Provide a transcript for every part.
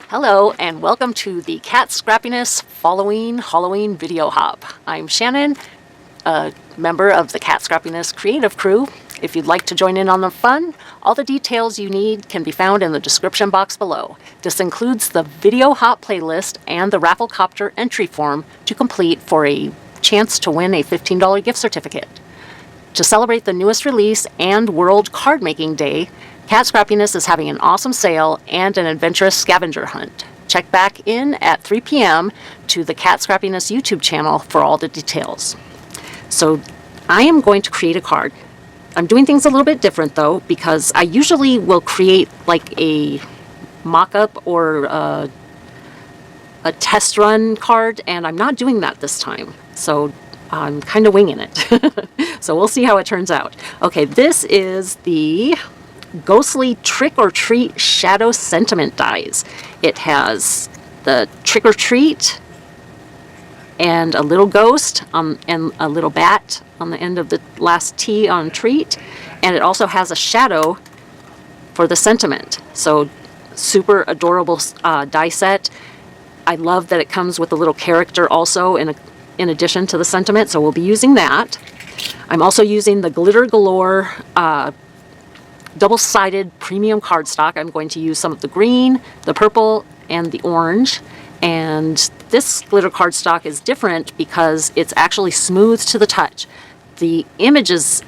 Hello and welcome to the Kat Scrappiness Halloween Video Hop. I'm Shannon, a member of the Kat Scrappiness creative crew. If you'd like to join in on the fun, all the details you need can be found in the description box below. This includes the Video Hop playlist and the Rafflecopter entry form to complete for a chance to win a $15 gift certificate. To celebrate the newest release and World Card Making Day, Kat Scrappiness is having an awesome sale and an adventurous scavenger hunt. Check back in at 3 p.m. to the Kat Scrappiness YouTube channel for all the details. So I am going to create a card. I'm doing things a little bit different though, because I usually will create like a mock-up or a test run card, and I'm not doing that this time. So I'm kind of winging it. So we'll see how it turns out. Okay, this is the Ghostly Trick or Treat Shadow Sentiment dies. It has the trick or treat and a little ghost and a little bat on the end of the last T on treat, and it also has a shadow for the sentiment. So super adorable die set. I love that it comes with a little character also in addition to the sentiment, so we'll be using that. I'm also using the Glitter Galore double-sided premium cardstock. I'm going to use some of the green, the purple, and the orange. And this glitter cardstock is different because it's actually smooth to the touch. The image is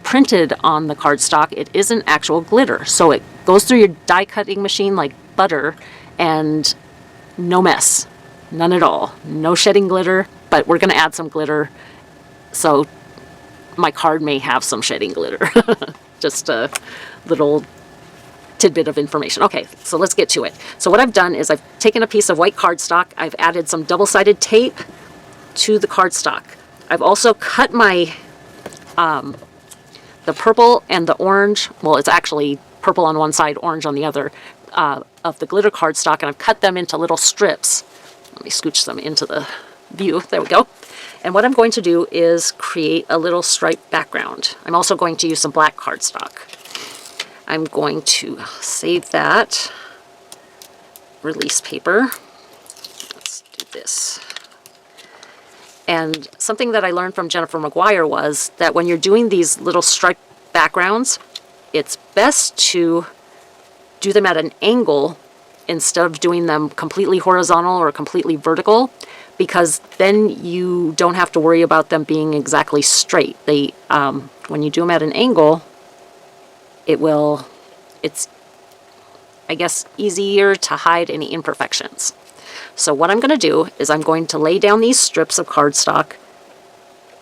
printed on the cardstock. It isn't actual glitter. So it goes through your die cutting machine like butter and no mess. None at all. No shedding glitter, but we're going to add some glitter. So my card may have some shedding glitter. Just a little tidbit of information. Okay, so let's get to it. So what I've done is I've taken a piece of white cardstock. I've added some double-sided tape to the cardstock. I've also cut my the purple and the orange. Well, it's actually purple on one side, orange on the other of the glitter cardstock, and I've cut them into little strips. Let me scooch them into the view. There we go. And what I'm going to do is create a little striped background. I'm also going to use some black cardstock. I'm going to save that release paper. Let's do this. And something that I learned from Jennifer McGuire was that when you're doing these little striped backgrounds, it's best to do them at an angle instead of doing them completely horizontal or completely vertical, because then you don't have to worry about them being exactly straight. They, when you do them at an angle, it's, I guess, easier to hide any imperfections. So what I'm going to do is I'm going to lay down these strips of cardstock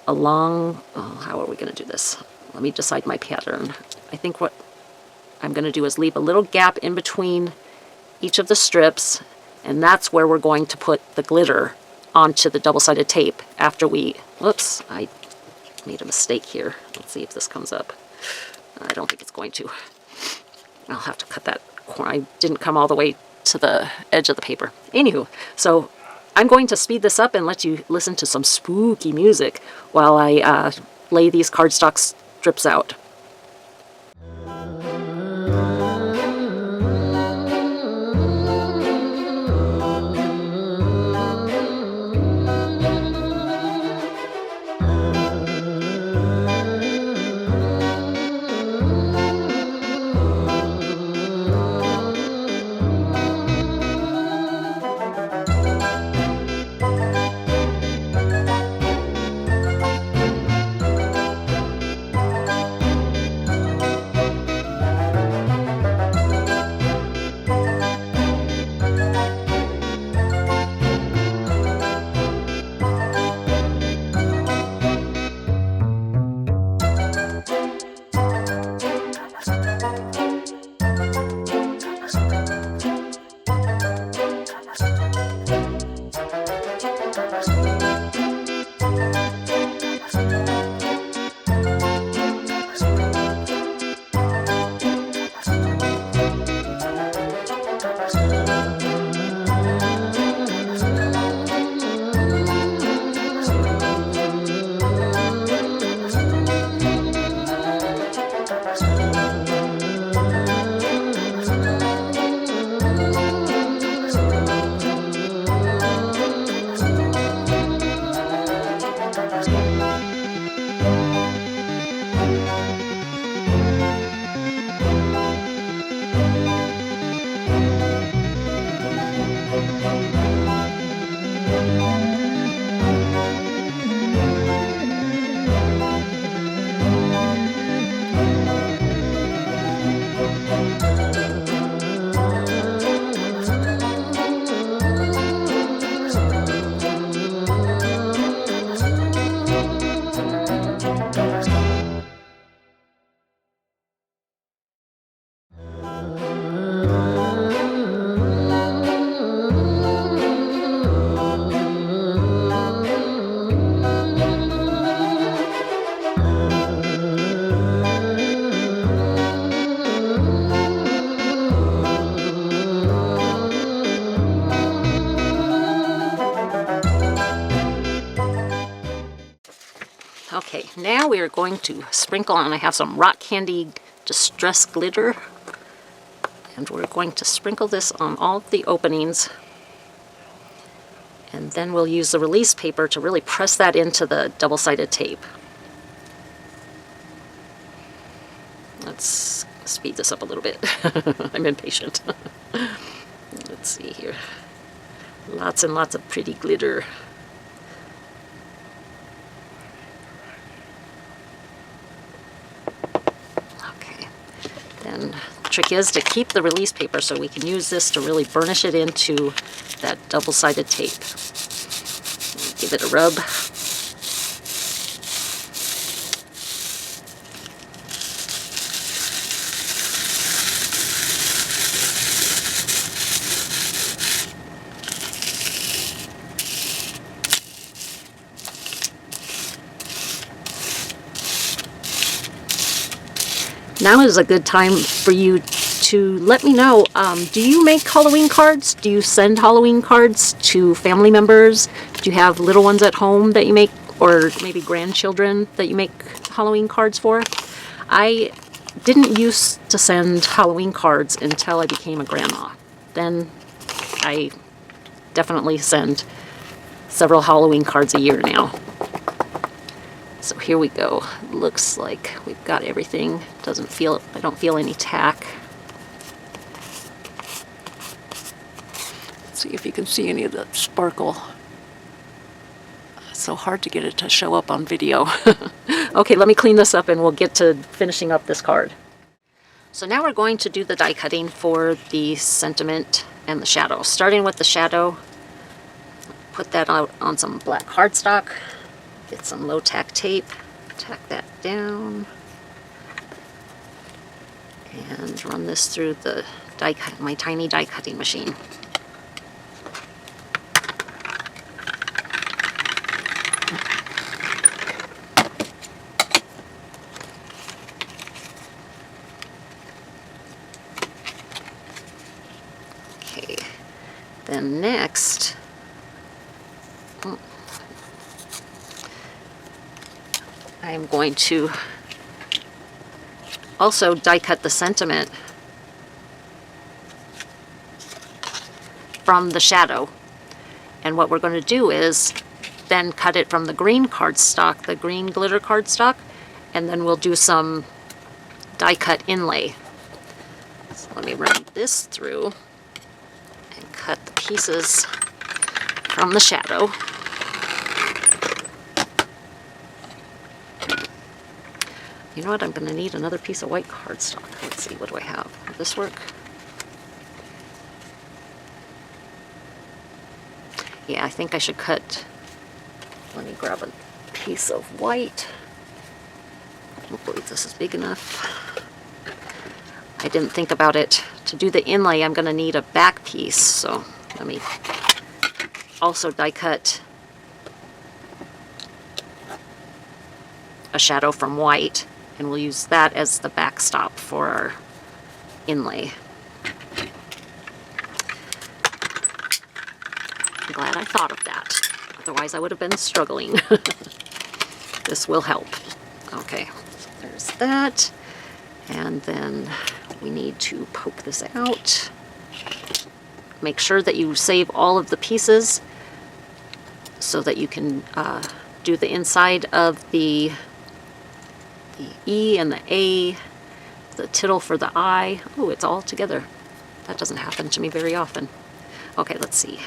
along, how are we going to do this? Let me decide my pattern. I think what I'm going to do is leave a little gap in between each of the strips, and that's where we're going to put the glitter onto the double-sided tape after we, whoops, I made a mistake here. Let's see if this comes up. I don't think it's going to. I'll have to cut that corner. I didn't come all the way to the edge of the paper. Anywho, so I'm going to speed this up and let you listen to some spooky music while I lay these cardstock strips out. Okay, now we are going to sprinkle on. I have some rock candy distress glitter, and we're going to sprinkle this on all of the openings, and then we'll use the release paper to really press that into the double-sided tape. Let's speed this up a little bit. I'm impatient. Let's see here. Lots and lots of pretty glitter. Okay. Then the trick is to keep the release paper so we can use this to really burnish it into that double-sided tape. Give it a rub. Now is a good time for you to let me know, do you make Halloween cards? Do you send Halloween cards to family members? Do you have little ones at home that you make, or maybe grandchildren that you make Halloween cards for? I didn't used to send Halloween cards until I became a grandma. Then I definitely send several Halloween cards a year now. So here we go. Looks like we've got everything. I don't feel any tack. Let's see if you can see any of the sparkle. It's so hard to get it to show up on video. Okay, let me clean this up and we'll get to finishing up this card. So now we're going to do the die cutting for the sentiment and the shadow. Starting with the shadow, put that out on some black cardstock. Get some low tack tape, tack that down, and run this through the my tiny die cutting machine. Okay, then next, I'm going to also die cut the sentiment from the shadow. And what we're going to do is then cut it from the green cardstock, the green glitter cardstock, and then we'll do some die cut inlay. So let me run this through and cut the pieces from the shadow. You know what, I'm going to need another piece of white cardstock. Let's see, what do I have? Will this work? Yeah, I think I should cut. Let me grab a piece of white. Hopefully this is big enough. I didn't think about it. To do the inlay, I'm going to need a back piece, so let me also die cut a shadow from white. And we'll use that as the backstop for our inlay. I'm glad I thought of that. Otherwise I would have been struggling. This will help. Okay, so there's that. And then we need to poke this out. Make sure that you save all of the pieces so that you can do the inside of the E and the A, the tittle for the I. Oh, it's all together. That doesn't happen to me very often. Okay, let's see.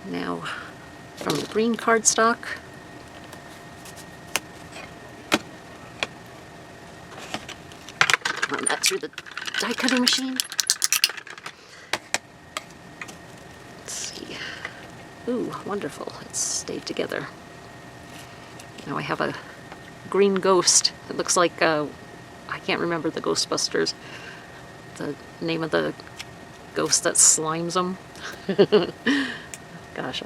Now, from the green cardstock, run that through the die cutting machine. Let's see. Ooh, wonderful. It's stayed together. Now I have a green ghost. It looks like, I can't remember the Ghostbusters, the name of the ghost that slimes them. Gosh,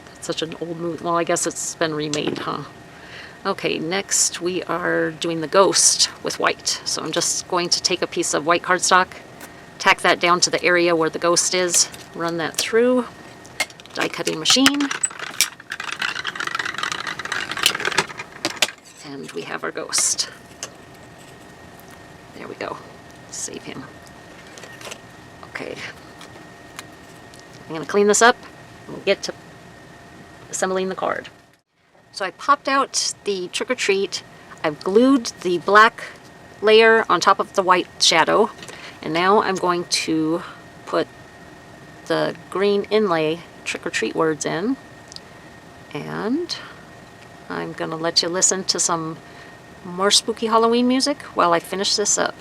that's such an old movie. Well, I guess it's been remade, huh? Okay, next we are doing the ghost with white. So I'm just going to take a piece of white cardstock, tack that down to the area where the ghost is, run that through die cutting machine. And we have our ghost. There we go. Save him. Okay. I'm going to clean this up and we'll get to assembling the card. So I popped out the trick or treat. I've glued the black layer on top of the white shadow. And now I'm going to put the green inlay trick or treat words in. And I'm going to let you listen to some more spooky Halloween music while I finish this up.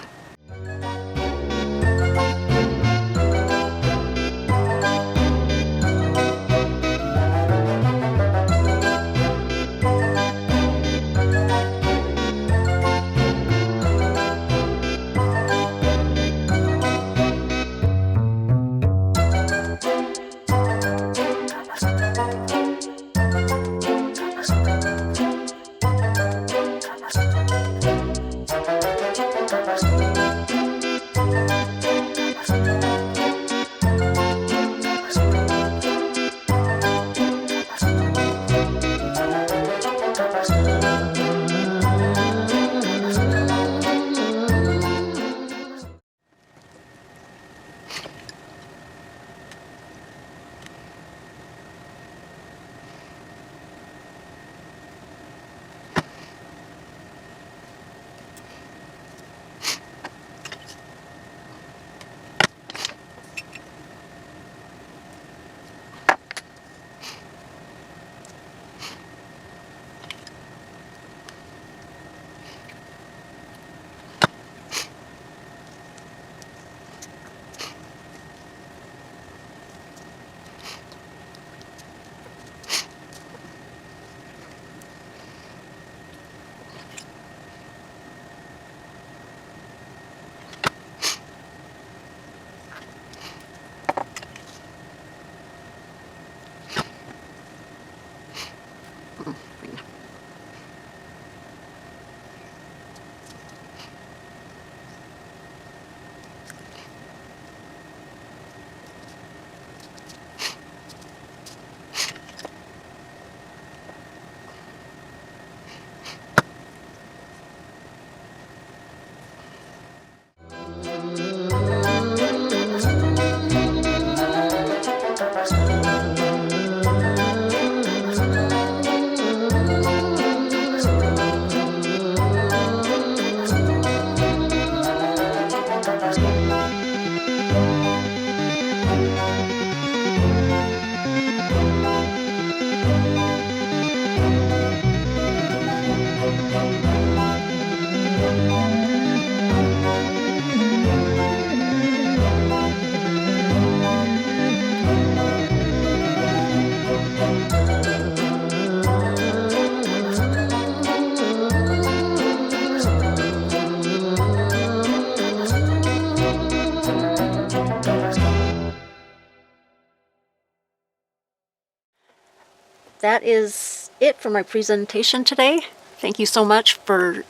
That is it for my presentation today. Thank you so much for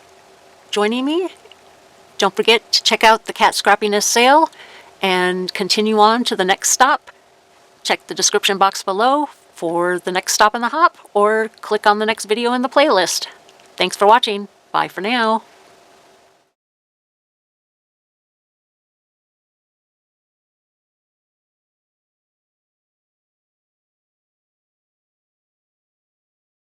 joining me. Don't forget to check out the Kat Scrappiness sale and continue on to the next stop. Check the description box below for the next stop in the hop or click on the next video in the playlist. Thanks for watching. Bye for now.